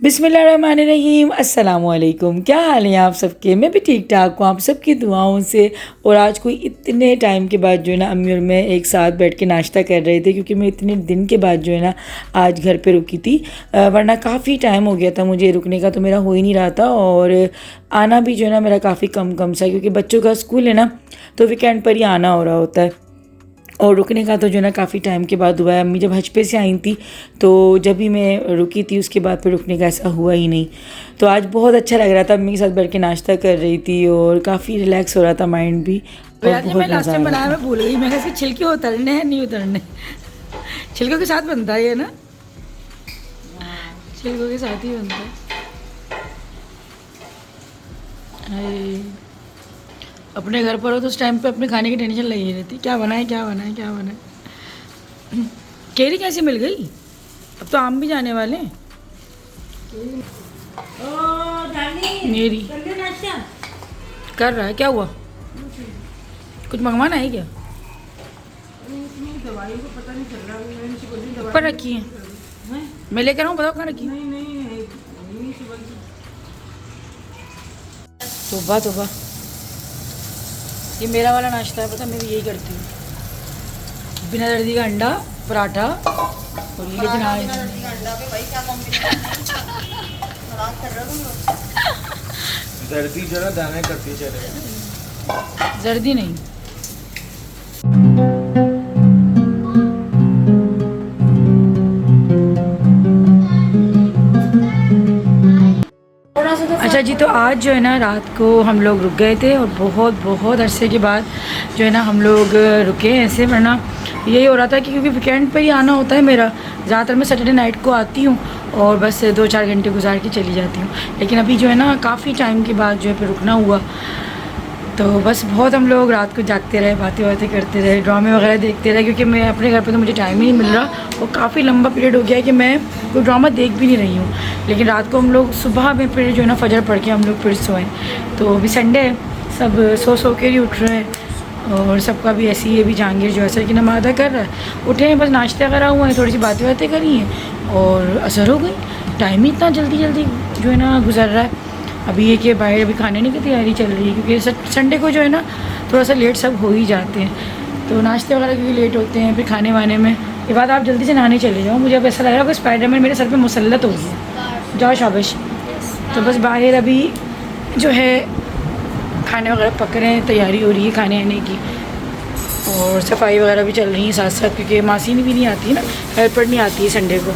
बिस्मिल्लाहिर्रहमानिर्रहीम, अस्सलामुअलैकुम। क्या हाल है आप सबके? मैं भी ठीक ठाक हूँ आप सबकी दुआओं से। और आज कोई इतने टाइम के बाद जो है ना अम्मी और मैं एक साथ बैठ के नाश्ता कर रहे थे, क्योंकि मैं इतने दिन के बाद जो है ना आज घर पे रुकी थी। वरना काफ़ी टाइम हो गया था मुझे रुकने का, तो मेरा हो ही नहीं रहा था। और आना भी जो है ना मेरा काफ़ी कम सा, क्योंकि बच्चों का स्कूल है ना, तो वीकेंड पर ही आना हो रहा होता है। और रुकने का तो जो है ना काफ़ी टाइम के बाद हुआ है। अम्मी जब हज पे से आई थी, तो जब भी मैं रुकी थी उसके बाद फिर रुकने का ऐसा हुआ ही नहीं। तो आज बहुत अच्छा लग रहा था, अम्मी के साथ बैठ के नाश्ता कर रही थी और काफ़ी रिलैक्स हो रहा था माइंड भी। और बहुत मैं लास्ट मज़ा टाइम आ रहा बनाया, था। मैं भूल गई। मैं कैसे छिलके उतरने हैं नहीं उतरने, छिलकों के साथ बनता है ये ना, छिलकों के साथ ही बनता है। हाय, अपने घर पर हो तो उस टाइम पे अपने खाने की टेंशन लगी रहती, क्या बनाए क्या बनाए क्या बनाए। केरी कैसी मिल गई? अब तो आम भी जाने वाले हैं। मेरी कर रहा है, क्या हुआ? कुछ मंगवाना है क्या? ऊपर रखी है, मैं लेकर आऊँ, बताओ कहाँ रखी है? तोबा तोबा, ये मेरा वाला नाश्ता है, पता मैं भी यही करती हूँ। बिना दर्दी का अंडा पराठा और ये, लेकिन आज दर्दी जो ना दाने करती चले, जर्दी नहीं। अच्छा जी, तो आज जो है ना रात को हम लोग रुक गए थे और बहुत अरसे के बाद जो है ना हम लोग रुके ऐसे। वरना यही हो रहा था कि क्योंकि वीकेंड पे ही आना होता है मेरा, ज़्यादातर मैं सैटरडे नाइट को आती हूँ और बस 2-4 घंटे गुजार के चली जाती हूँ। लेकिन अभी जो है ना काफ़ी टाइम के बाद जो है फिर रुकना हुआ, तो बस बहुत हम लोग रात को जागते रहे, बातें करते रहे, ड्रामे वगैरह देखते रहे, क्योंकि मैं अपने घर पे तो मुझे टाइम ही नहीं मिल रहा और काफ़ी लंबा पीरियड हो गया है कि मैं कोई ड्रामा देख भी नहीं रही हूँ। लेकिन रात को हम लोग सुबह में फिर जो है ना फजर पढ़ के हम लोग फिर सोएं। तो अभी संडे है, सब सो के ही उठ रहे हैं और सबका भी ऐसी है। भी जहांगीर जो ऐसा कि नमाज़ अदा कर रहा है, उठे हैं, बस नाश्ता करा हुआ है, थोड़ी सी बातें करी हैं और असर हो गई। टाइम ही इतना जल्दी जो है ना गुजर रहा है। अभी ये कि बाहर अभी खाने की तैयारी चल रही है, क्योंकि संडे को जो है ना थोड़ा सा लेट सब हो ही जाते हैं, तो नाश्ते वगैरह क्योंकि लेट होते हैं, फिर खाने वाने में ये बात। आप जल्दी से नहाने चले जाओ, मुझे अब ऐसा लग रहा है कि स्पाइडरमैन मेरे सर पे मुसल्लत हो गया। जाओ शाबाश। तो बस बाहर अभी जो है खाने वगैरह पक रहे हैं, तैयारी हो रही है खाने आने की और सफाई वगैरह भी चल रही है साथ साथ, क्योंकि मासी भी नहीं आती है ना, हेल्पर नहीं आती है संडे को।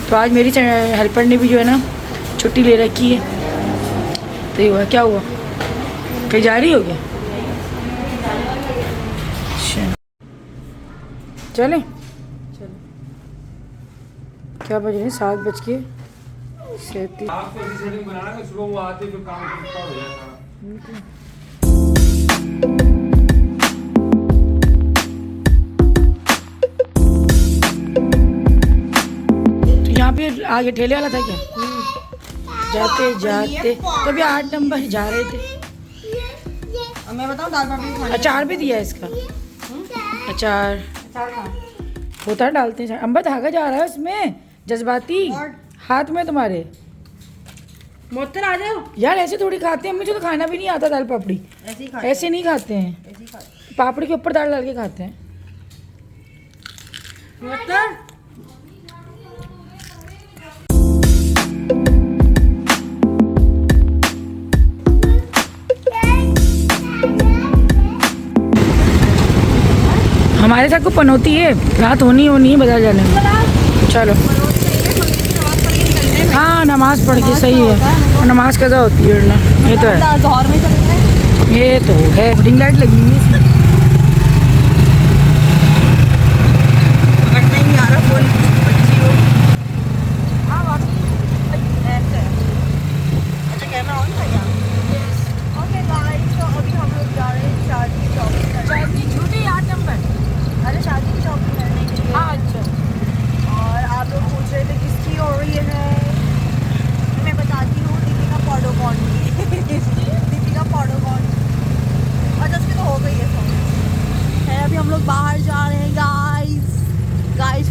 तो आज मेरी हेल्पर ने भी जो है ना छुट्टी ले रखी है। तो ये हुआ, क्या हुआ, कहीं जा रही हो क्या? अच्छा चलें, चलो। क्या बज रहे हैं? 7:37। आपको ऐसी सेटिंग बनाना कि सुबह वो आते फिर काम करता हो जाएगा। तो यहाँ पे आगे ठेले वाला था क्या? जाते तो भी 8 नंबर जा रहे थे। मैं बताऊं, दाल बाटी अचार भी दिया है इसका, अचार होता डालते हैं। अम्बा धागा जा रहा है उसमें, जज्बाती हाथ में तुम्हारे। मोटर आ जाओ। यार ऐसे थोड़ी खाते हैं, मुझे तो खाना भी नहीं आता दाल पापड़ी। ऐसे नहीं खाते हैं, पापड़ी के ऊपर दाल डाल के खाते हैं। मोटर हमारे साथ को पनौती है, रात होनी है बाजार जाने में। चलो हाँ, नमाज पढ़ के सही है, और नमाज कज़ा होती है ना, ये तो है, जोहर में चल रहे हैं। ये तो है। रिंग लाइट लगी हुई है इसमें। पकड़ना ही नहीं आ रहा फोन, बच्ची हो। अच्छा कैमरा ऑन था क्या? ओके गाइस, तो अभी हम लोग जा रहे हैं शादी की शॉपिंग करने। झूठी 8 नंबर। अरे शादी की शॉपिंग करने के लिए। हाँ अच्छा। और आप लोग पूछ रहे थे किसकी हो रही है, मैं बताती हूँ, दीपिका पाडुकोण की। दीपिका पाडुकोण, अच्छा उसकी तो हो गई है।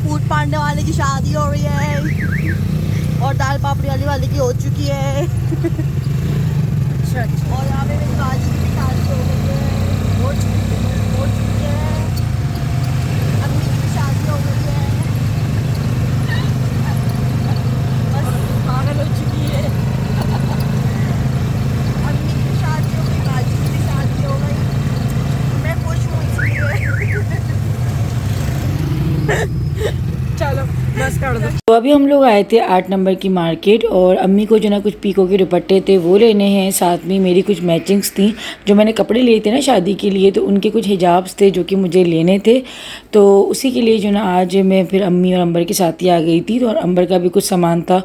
फूड पांडे वाले की शादी हो रही है और दाल पापड़ी वाले की हो चुकी है। अच्छा अच्छा। और यहाँ पे मेरी बाजी की शादी हो गई है, हो चुकी है। अम्मी की भी शादी हो गई है, बस पागल हो चुकी है। अम्मी की भी शादी हो गई, बाजी की भी शादी हो गई, मैं खुश हूँ इसलिए। चलो बस कर दो। तो अभी हम लोग आए थे 8 नंबर की मार्केट और अम्मी को जो ना कुछ पीको के दुपट्टे थे वो लेने हैं, साथ में मेरी कुछ मैचिंग्स थी जो मैंने कपड़े लिए थे ना शादी के लिए, तो उनके कुछ हिजाब्स थे जो कि मुझे लेने थे। तो उसी के लिए जो ना आज मैं फिर अम्मी और अंबर के साथ ही आ गई थी। तो और अंबर का भी कुछ सामान था।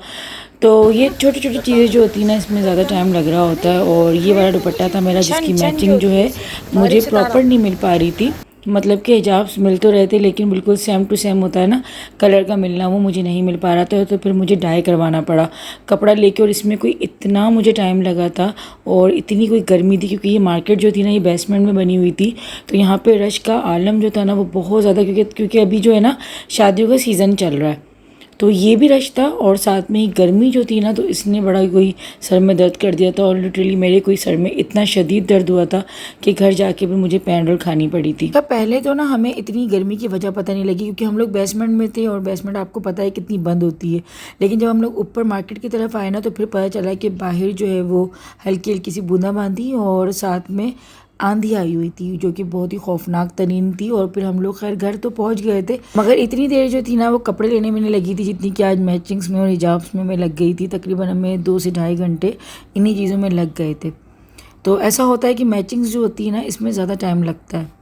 तो ये छोटी छोटी चीज़ें जो होती हैं ना इसमें ज़्यादा टाइम लग रहा होता है। और ये वाला दुपट्टा था मेरा जिसकी मैचिंग जो है मुझे प्रॉपर नहीं मिल पा रही थी। मतलब कि हिजाब्स मिल तो रहे थे लेकिन बिल्कुल सेम टू सेम होता है ना कलर का मिलना, वो मुझे नहीं मिल पा रहा था। तो फिर मुझे डाई करवाना पड़ा कपड़ा लेके। और इसमें कोई इतना मुझे टाइम लगा था और इतनी कोई गर्मी थी क्योंकि ये मार्केट जो थी ना ये बेसमेंट में बनी हुई थी। तो यहाँ पे रश का आलम जो था ना वो बहुत ज़्यादा, क्योंकि अभी जो है ना शादियों का सीज़न चल रहा है तो ये भी रश था। और साथ में ही गर्मी जो थी ना तो इसने बड़ा कोई सर में दर्द कर दिया था। और लिटरली मेरे कोई सर में इतना शदीद दर्द हुआ था कि घर जाके भी मुझे पैनडोल खानी पड़ी थी। तो पहले तो ना हमें इतनी गर्मी की वजह पता नहीं लगी क्योंकि हम लोग बेसमेंट में थे और बेसमेंट आपको पता है कितनी बंद होती है। लेकिन जब हम लोग ऊपर मार्केट की तरफ आए ना तो फिर पता चला कि बाहर जो है वो हल्की हल्की सी बूंदाबांदी और साथ में आंधी आई हुई थी जो कि बहुत ही खौफनाक तरीन थी। और फिर हम लोग खैर घर तो पहुंच गए थे, मगर इतनी देर जो थी ना वो कपड़े लेने में नहीं लगी थी जितनी कि आज मैचिंग्स में और हिजाब्स में मैं लग गई थी। तकरीबन हमें 2 से ढाई घंटे इन्हीं चीज़ों में लग गए थे। तो ऐसा होता है कि मैचिंग्स जो होती है ना इसमें ज़्यादा टाइम लगता है।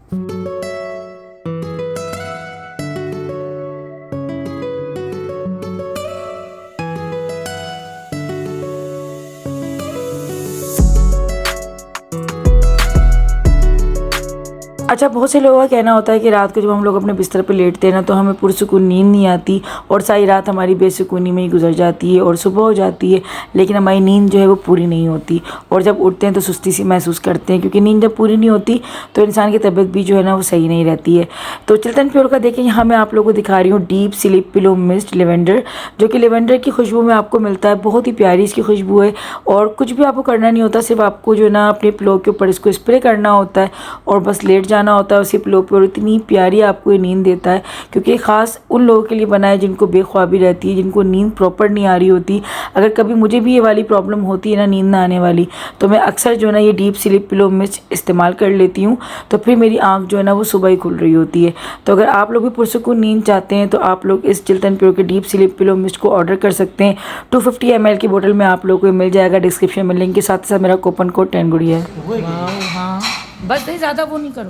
अच्छा, बहुत से लोगों का कहना होता है कि रात को जब हम लोग अपने बिस्तर पे लेटते हैं ना तो हमें पुरसुकून नींद नहीं आती और सारी रात हमारी बेसुकूनी में ही गुजर जाती है और सुबह हो जाती है लेकिन हमारी नींद जो है वो पूरी नहीं होती। और जब उठते हैं तो सुस्ती सी महसूस करते हैं क्योंकि नींद जब पूरी नहीं होती तो इंसान की तबीयत भी जो है ना वो सही नहीं रहती है। तो चिल्टन प्योर का देखें यहाँ मैं आप लोगों को दिखा रही हूँ deep sleep pillow mist lavender, जो कि लेवेंडर की खुशबू में आपको मिलता है। बहुत ही प्यारी इसकी खुशबू है और कुछ भी आपको करना नहीं होता, सिर्फ आपको जो है ना अपने पिलो के ऊपर इसको स्प्रे करना होता है और बस लेट जाना होता है उसी पिलो पे। और इतनी प्यारी आपको ये नींद देता है क्योंकि ख़ास उन लोगों के लिए बना है जिनको बेख्वाबी रहती है, जिनको नींद प्रॉपर नहीं आ रही होती। अगर कभी मुझे भी ये वाली प्रॉब्लम होती है ना नींद ना आने वाली, तो मैं अक्सर जो है ना ये डीप स्लीप पिलो मिस्ट इस्तेमाल कर लेती हूँ तो फिर मेरी आँख जो है ना वो सुबह ही खुल रही होती है। तो अगर आप लोग भी पुरसुकून नींद चाहते हैं तो आप लोग इस चिल्टन प्योर के डीप स्लीप पिलो मिस्ट को ऑर्डर कर सकते हैं। 250 ml की बोतल में आप लोगों को मिल जाएगा। डिस्क्रिप्शन में लिंक के साथ साथ मेरा कूपन कोड 10 गुड़िया है। हाँ बस नहीं, ज़्यादा वो नहीं करो।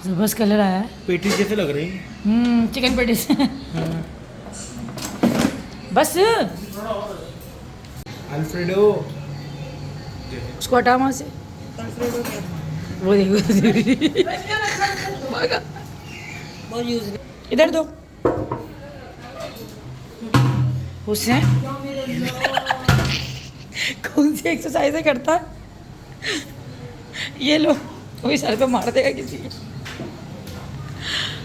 जबरदस्त कलर आया है, पेटीज जैसे लग रही चिकन पेटीज। बस अल्फ्रेडो। उसको हटा वहाँ से, वो देखो भागा। इधर दो हुसैन। कौन सी एक्सरसाइज करता है ये? लो कोई सर पे मार देगा किसी के।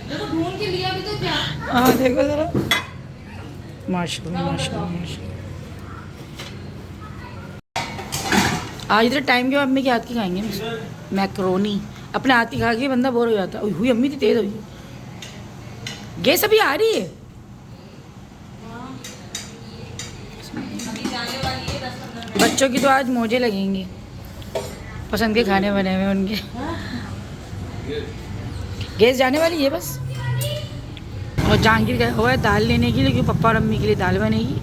ढूंढ के लिया भी तो क्या। हाँ देखो जरा, माशाल्लाह माशाल्लाह माशाल्लाह। आज इधर टाइम के बाद अम्मी के हाथ की खाएंगे मैक्रोनी। अपने हाथ की खा के बंदा बोर हो जाता है। हुई अम्मी तो तेज हुई। गैस अभी आ रही है। बच्चों की तो आज मौजे लगेंगी, पसंद के खाने बने हुए उनके। गैस जाने वाली है बस। और जहांगीर गया हुआ है दाल लेने के लिए क्योंकि पप्पा और अम्मी के लिए दाल बनेगी।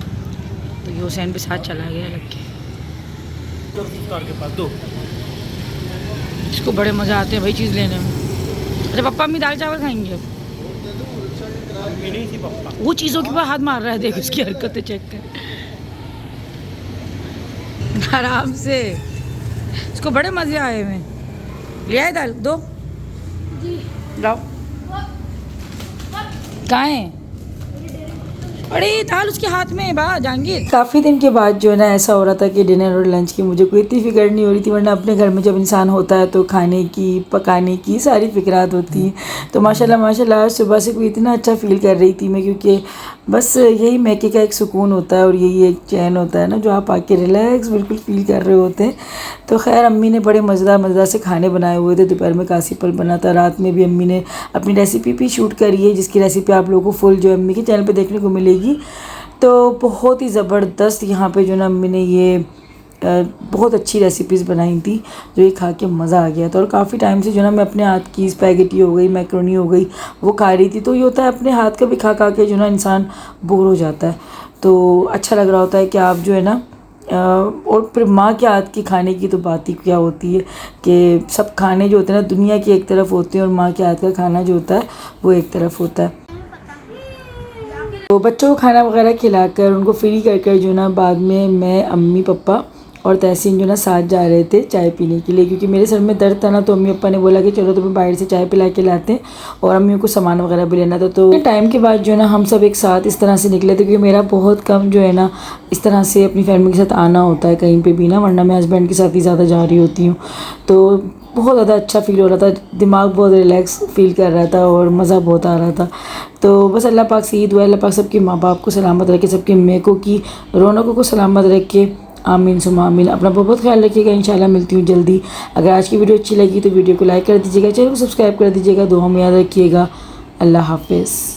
तो ये हुसैन पे साथ चला गया लग के। इसको बड़े मज़ा आते हैं भाई चीज़ लेने में। अच्छा पप्पा अम्मी दाल चावल खाएंगे अब। वो चीज़ों के ऊपर हाथ मार रहा है, देख उसकी हरकतें चेक कर आराम से। इसको बड़े मज़े आए हुए। ले आए दाल दो लाओ। कहाँ है? अरे दाल उसके हाथ में है बा जहांगीर। काफ़ी दिन के बाद जो है ना ऐसा हो रहा था कि डिनर और लंच की मुझे कोई इतनी फ़िक्र नहीं हो रही थी, वरना अपने घर में जब इंसान होता है तो खाने की पकाने की सारी फ़िक्रात होती हैं। तो माशाल्लाह आज सुबह से कोई इतना अच्छा फ़ील कर रही थी मैं, क्योंकि बस यही मैके का एक सुकून होता है और यही एक चैन होता है ना, जो आप आके रिलैक्स बिल्कुल फ़ील कर रहे होते हैं। तो खैर अम्मी ने बड़े मज़ेदार से खाने बनाए हुए थे। दोपहर में कासी पल बना था, रात में भी अम्मी ने अपनी रेसिपी भी शूट करी है, जिसकी रेसिपी आप लोगों को फुल जो अम्मी के चैनल पर देखने को मिलेगी। तो बहुत ही ज़बरदस्त यहाँ पे जो ना अम्मी ने ये बहुत अच्छी रेसिपीज़ बनाई थी, जो ये खा के मज़ा आ गया था। और काफ़ी टाइम से जो ना मैं अपने हाथ की स्पैगेटी हो गई, मैक्रोनी हो गई, वो खा रही थी। तो ये होता है अपने हाथ का भी खा के जो ना इंसान बोर हो जाता है, तो अच्छा लग रहा होता है कि आप जो है ना और फिर माँ के हाथ की खाने की तो बात ही क्या होती है कि सब खाने जो होते हैं ना दुनिया की एक तरफ होते हैं, और माँ के हाथ का खाना जो होता है वो एक तरफ होता है। तो बच्चों को खाना वगैरह खिलाकर उनको फ्री कर जो ना बाद में मैं, अम्मी, पापा और तहसीन जो ना साथ जा रहे थे चाय पीने के लिए, क्योंकि मेरे सर में दर्द था ना। तो अम्मी पापा ने बोला कि चलो तुम्हें बाहर से चाय पिला के लाते हैं, और अम्मी को सामान वगैरह भी लेना था। तो टाइम के बाद जो है ना हम सब एक साथ इस तरह से निकले थे, क्योंकि मेरा बहुत कम जो है ना इस तरह से अपनी फैमिली के साथ आना होता है कहीं पर भी ना, वरना मैं हस्बैंड के साथ ही ज़्यादा जा रही होती हूँ। तो बहुत ज़्यादा अच्छा फ़ील हो रहा था, दिमाग बहुत रिलैक्स फ़ील कर रहा था और मज़ा बहुत आ रहा था। तो बस अल्लाह पाक से ईद हुआ, अल्लाह पाक सबके माँ बाप को सलामत रखे, सबके मेकों की रौनकों को सलामत रखे। आमीन सुमा आमीन। अपना बहुत ख्याल रखिएगा। इंशाल्लाह मिलती हूँ जल्दी। अगर आज की वीडियो अच्छी लगी तो वीडियो को लाइक कर दीजिएगा, चैनल को सब्सक्राइब कर दीजिएगा, दुआ में याद रखिएगा। अल्लाह हाफिज़।